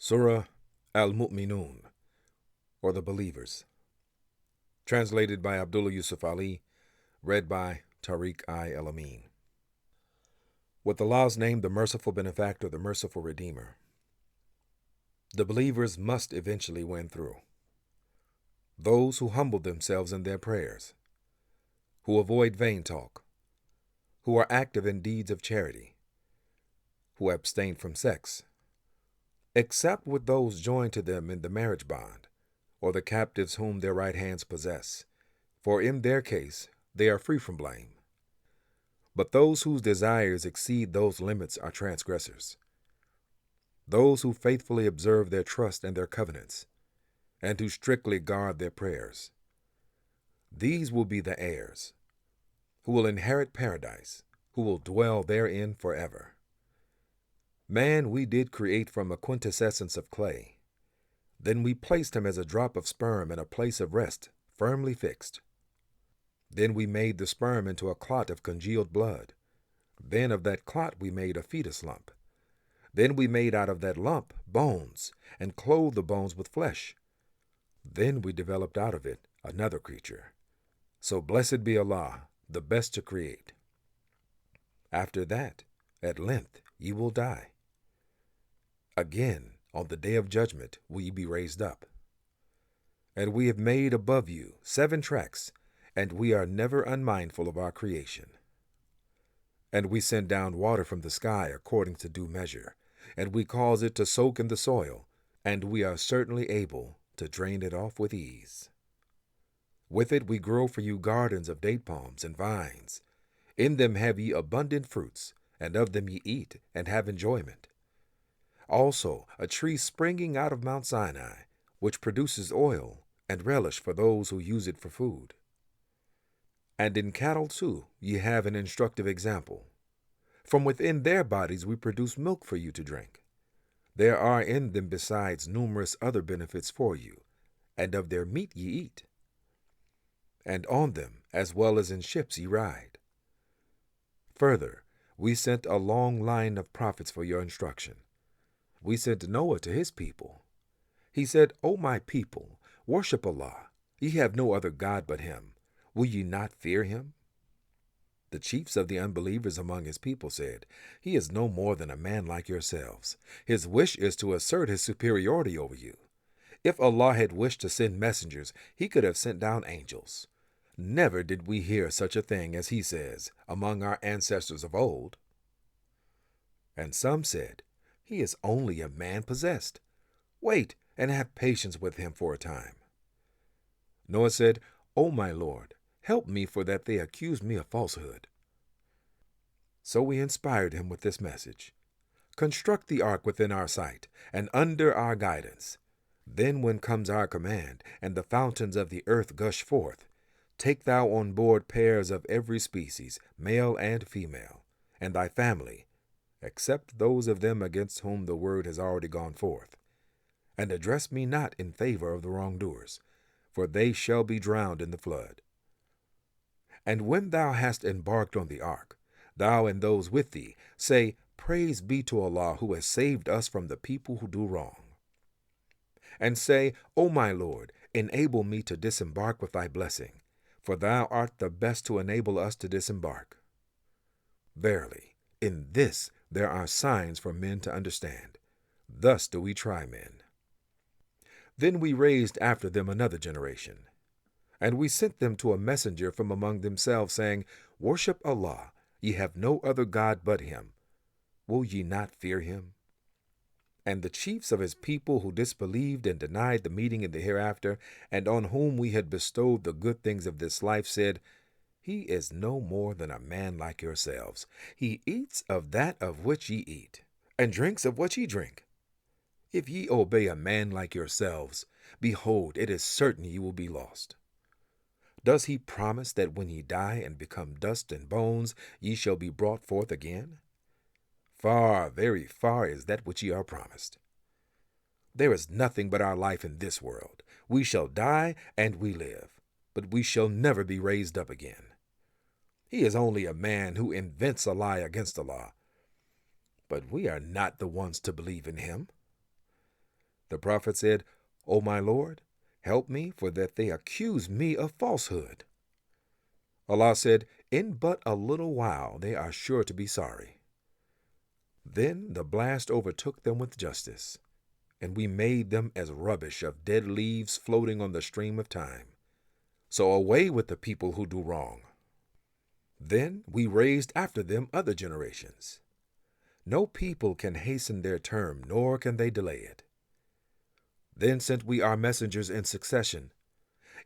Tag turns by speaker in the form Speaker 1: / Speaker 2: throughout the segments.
Speaker 1: Surah Al-Mu'minoon, or the Believers. Translated by Abdullah Yusuf Ali, read by Tariq El-Amin. With Allah's name, the merciful benefactor, the merciful redeemer. The believers must eventually win through. Those who humble themselves in their prayers, who avoid vain talk, who are active in deeds of charity, who abstain from sex, except with those joined to them in the marriage bond, or the captives whom their right hands possess, for in their case they are free from blame. But those whose desires exceed those limits are transgressors. Those who faithfully observe their trust and their covenants, and who strictly guard their prayers. These will be the heirs, who will inherit paradise, who will dwell therein forever. Man we did create from a quintessence of clay. Then we placed him as a drop of sperm in a place of rest, firmly fixed. Then we made the sperm into a clot of congealed blood. Then of that clot we made a fetus lump. Then we made out of that lump bones, and clothed the bones with flesh. Then we developed out of it another creature. So blessed be Allah, the best to create. After that, at length, ye will die. Again, on the day of judgment, will ye be raised up. And we have made above you 7 tracks, and we are never unmindful of our creation. And we send down water from the sky according to due measure, and we cause it to soak in the soil, and we are certainly able to drain it off with ease. With it we grow for you gardens of date palms and vines. In them have ye abundant fruits, and of them ye eat and have enjoyment. Also a tree springing out of Mount Sinai, which produces oil and relish for those who use it for food. And in cattle too ye have an instructive example. From within their bodies we produce milk for you to drink. There are in them besides numerous other benefits for you, and of their meat ye eat. And on them, as well as in ships, ye ride. Further, we sent a long line of prophets for your instruction. We sent Noah to his people. He said, O my people, worship Allah. Ye have no other God but him. Will ye not fear him? The chiefs of the unbelievers among his people said, He is no more than a man like yourselves. His wish is to assert his superiority over you. If Allah had wished to send messengers, he could have sent down angels. Never did we hear such a thing as he says, among our ancestors of old. And some said, He is only a man possessed. Wait and have patience with him for a time. Noah said, O my Lord, help me, for that they accuse me of falsehood. So we inspired him with this message. Construct the ark within our sight, and under our guidance. Then when comes our command, and the fountains of the earth gush forth, take thou on board pairs of every species, male and female, and thy family, except those of them against whom the word has already gone forth. And address me not in favor of the wrongdoers, for they shall be drowned in the flood. And when thou hast embarked on the ark, thou and those with thee, say, Praise be to Allah who has saved us from the people who do wrong. And say, O my Lord, enable me to disembark with thy blessing, for thou art the best to enable us to disembark. Verily, in this there are signs for men to understand. Thus do we try men. Then we raised after them another generation. And we sent them to a messenger from among themselves, saying, Worship Allah, ye have no other God but him. Will ye not fear him? And the chiefs of his people who disbelieved and denied the meeting in the hereafter, and on whom we had bestowed the good things of this life, said, He is no more than a man like yourselves. He eats of that of which ye eat, and drinks of which ye drink. If ye obey a man like yourselves, behold, it is certain ye will be lost. Does he promise that when ye die and become dust and bones, ye shall be brought forth again? Far, very far is that which ye are promised. There is nothing but our life in this world. We shall die and we live, but we shall never be raised up again. He is only a man who invents a lie against Allah. But we are not the ones to believe in him. The prophet said, O my Lord, help me, for that they accuse me of falsehood. Allah said, In but a little while they are sure to be sorry. Then the blast overtook them with justice, and we made them as rubbish of dead leaves floating on the stream of time. So away with the people who do wrong. Then we raised after them other generations. No people can hasten their term, nor can they delay it. Then sent we our messengers in succession.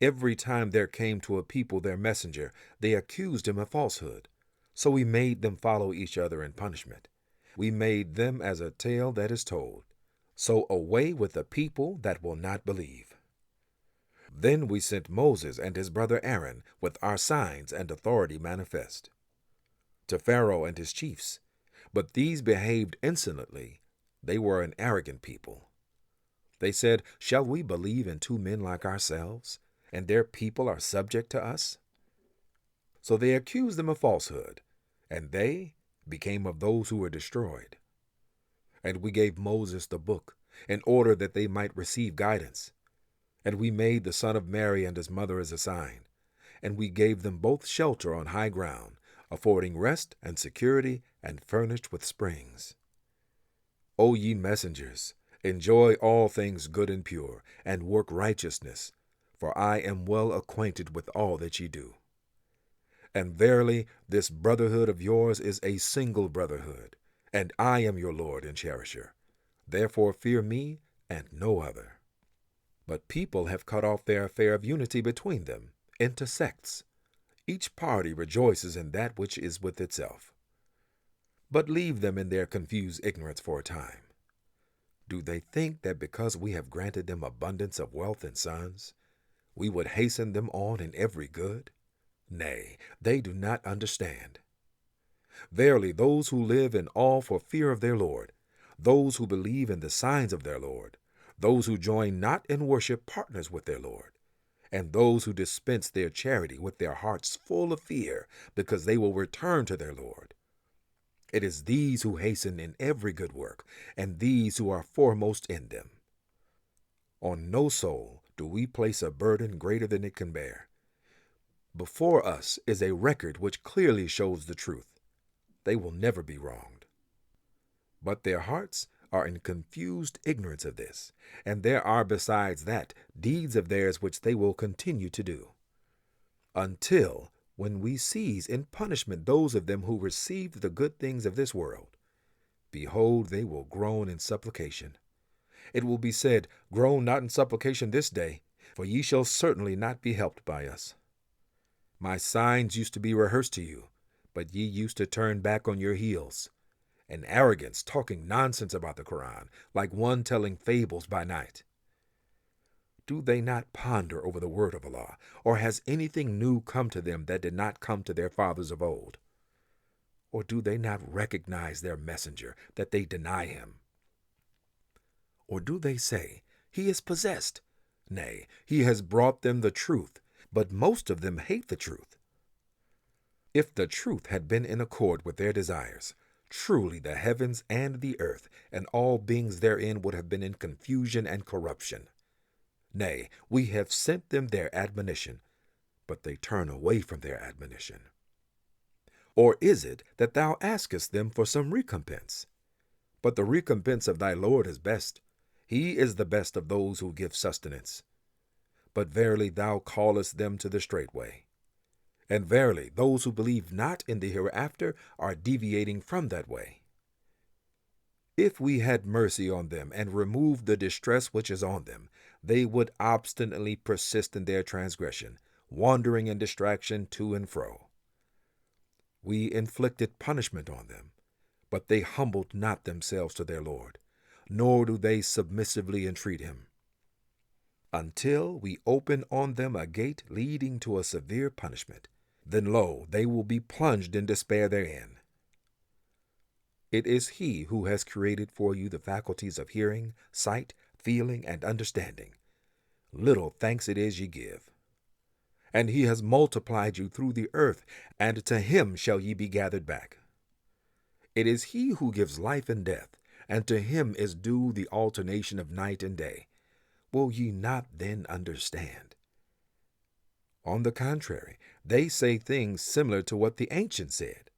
Speaker 1: Every time there came to a people their messenger, they accused him of falsehood. So we made them follow each other in punishment. We made them as a tale that is told. So away with the people that will not believe. Then we sent Moses and his brother Aaron with our signs and authority manifest to Pharaoh and his chiefs. But these behaved insolently. They were an arrogant people. They said, Shall we believe in two men like ourselves, and their people are subject to us? So they accused them of falsehood, and they became of those who were destroyed. And we gave Moses the book, in order that they might receive guidance. And we made the son of Mary and his mother as a sign. And we gave them both shelter on high ground, affording rest and security, and furnished with springs. O ye messengers, enjoy all things good and pure, and work righteousness, for I am well acquainted with all that ye do. And verily, this brotherhood of yours is a single brotherhood, and I am your Lord and cherisher. Therefore fear me and no other. But people have cut off their affair of unity between them into sects. Each party rejoices in that which is with itself. But leave them in their confused ignorance for a time. Do they think that because we have granted them abundance of wealth and sons, we would hasten them on in every good? Nay, they do not understand. Verily, those who live in awe for fear of their Lord, those who believe in the signs of their Lord, those who join not in worship partners with their Lord, and those who dispense their charity with their hearts full of fear, because they will return to their Lord. It is these who hasten in every good work, and these who are foremost in them. On no soul do we place a burden greater than it can bear. Before us is a record which clearly shows the truth. They will never be wronged. But their hearts are in confused ignorance of this, and there are besides that deeds of theirs which they will continue to do, until when we seize in punishment those of them who received the good things of this world. Behold, they will groan in supplication. It will be said, Groan not in supplication this day, for ye shall certainly not be helped by us. My signs used to be rehearsed to you, but ye used to turn back on your heels. And arrogance, talking nonsense about the Qur'an, like one telling fables by night. Do they not ponder over the word of Allah, or has anything new come to them that did not come to their fathers of old? Or do they not recognize their messenger, that they deny him? Or do they say, He is possessed? Nay, he has brought them the truth, but most of them hate the truth. If the truth had been in accord with their desires, truly the heavens and the earth and all beings therein would have been in confusion and corruption. Nay, we have sent them their admonition, but they turn away from their admonition. Or is it that thou askest them for some recompense? But the recompense of thy Lord is best. He is the best of those who give sustenance. But verily thou callest them to the straight way. And verily, those who believe not in the hereafter are deviating from that way. If we had mercy on them and removed the distress which is on them, they would obstinately persist in their transgression, wandering in distraction to and fro. We inflicted punishment on them, but they humbled not themselves to their Lord, nor do they submissively entreat him, until we open on them a gate leading to a severe punishment. Then lo, they will be plunged in despair therein. It is he who has created for you the faculties of hearing, sight, feeling, and understanding. Little thanks it is ye give. And he has multiplied you through the earth, and to him shall ye be gathered back. It is he who gives life and death, and to him is due the alternation of night and day. Will ye not then understand? On the contrary, they say things similar to what the ancients said.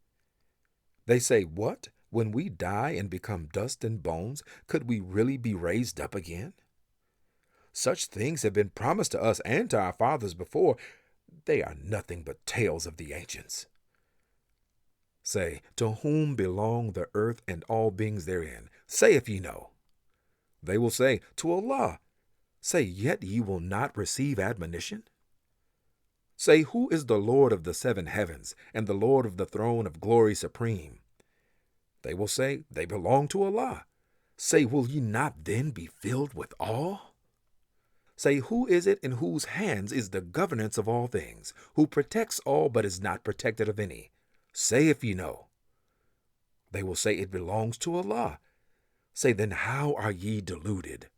Speaker 1: They say, what? When we die and become dust and bones, could we really be raised up again? Such things have been promised to us and to our fathers before. They are nothing but tales of the ancients. Say, to whom belong the earth and all beings therein? Say if ye know. They will say, to Allah. Say, yet ye will not receive admonition? Say, who is the Lord of the 7 heavens, and the Lord of the throne of glory supreme? They will say, they belong to Allah. Say, will ye not then be filled with awe? Say, who is it in whose hands is the governance of all things, who protects all but is not protected of any? Say if ye know. They will say, it belongs to Allah. Say, then how are ye deluded?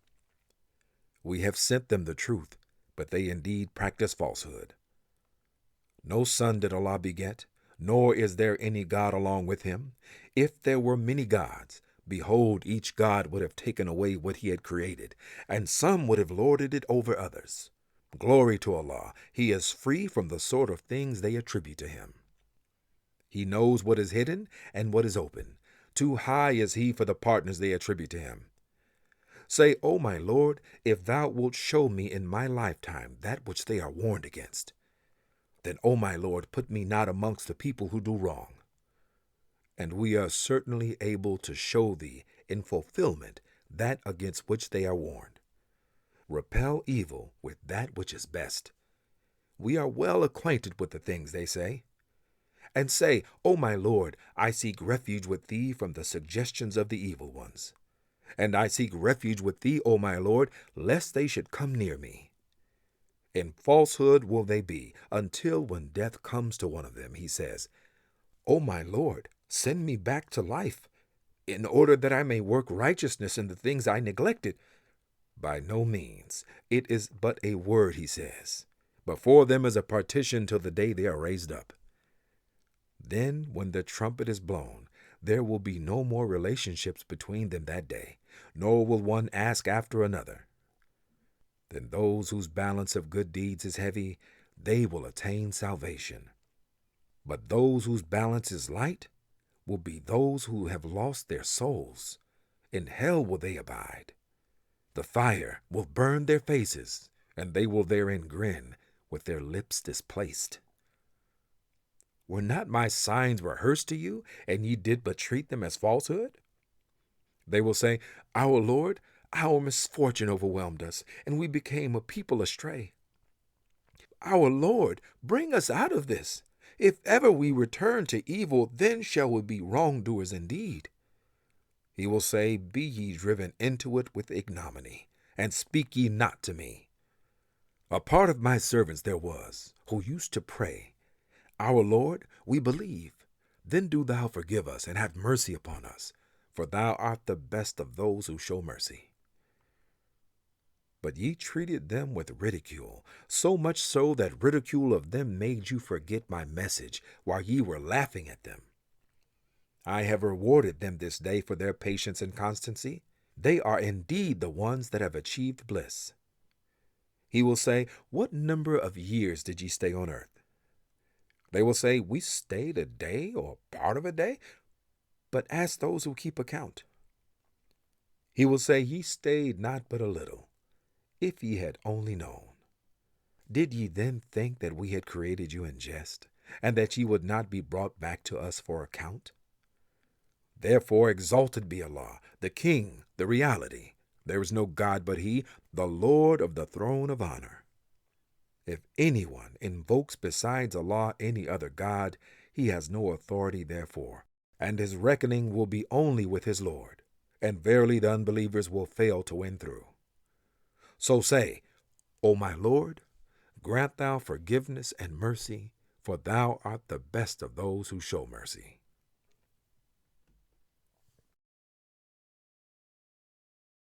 Speaker 1: We have sent them the truth, but they indeed practice falsehood. No son did Allah beget, nor is there any God along with him. If there were many gods, behold, each God would have taken away what he had created, and some would have lorded it over others. Glory to Allah, he is free from the sort of things they attribute to him. He knows what is hidden and what is open. Too high is he for the partners they attribute to him. Say, O my Lord, if thou wilt show me in my lifetime that which they are warned against, then, O my Lord, put me not amongst the people who do wrong. And we are certainly able to show thee in fulfillment that against which they are warned. Repel evil with that which is best. We are well acquainted with the things they say. And say, O my Lord, I seek refuge with thee from the suggestions of the evil ones. And I seek refuge with thee, O my Lord, lest they should come near me. In falsehood will they be, until when death comes to one of them, he says, O my Lord, send me back to life, in order that I may work righteousness in the things I neglected. By no means. It is but a word, he says. Before them is a partition till the day they are raised up. Then, when the trumpet is blown, there will be no more relationships between them that day, nor will one ask after another. Then those whose balance of good deeds is heavy, they will attain salvation. But those whose balance is light will be those who have lost their souls. In hell will they abide. The fire will burn their faces, and they will therein grin, with their lips displaced. Were not my signs rehearsed to you, and ye did but treat them as falsehood? They will say, Our Lord, our misfortune overwhelmed us, and we became a people astray. Our Lord, bring us out of this. If ever we return to evil, then shall we be wrongdoers indeed. He will say, Be ye driven into it with ignominy, and speak ye not to me. A part of my servants there was, who used to pray, Our Lord, we believe. Then do thou forgive us, and have mercy upon us, for thou art the best of those who show mercy. But ye treated them with ridicule, so much so that ridicule of them made you forget my message, while ye were laughing at them. I have rewarded them this day for their patience and constancy. They are indeed the ones that have achieved bliss. He will say, What number of years did ye stay on earth? They will say, We stayed a day or part of a day. But ask those who keep account. He will say, Ye stayed not but a little. If ye had only known. Did ye then think that we had created you in jest, and that ye would not be brought back to us for account? Therefore exalted be Allah, the King, the reality. There is no God but He, the Lord of the throne of honor. If anyone invokes besides Allah any other God, he has no authority therefore, and his reckoning will be only with his Lord, and verily the unbelievers will fail to win through. So say, O my Lord, grant thou forgiveness and mercy, for thou art the best of those who show mercy.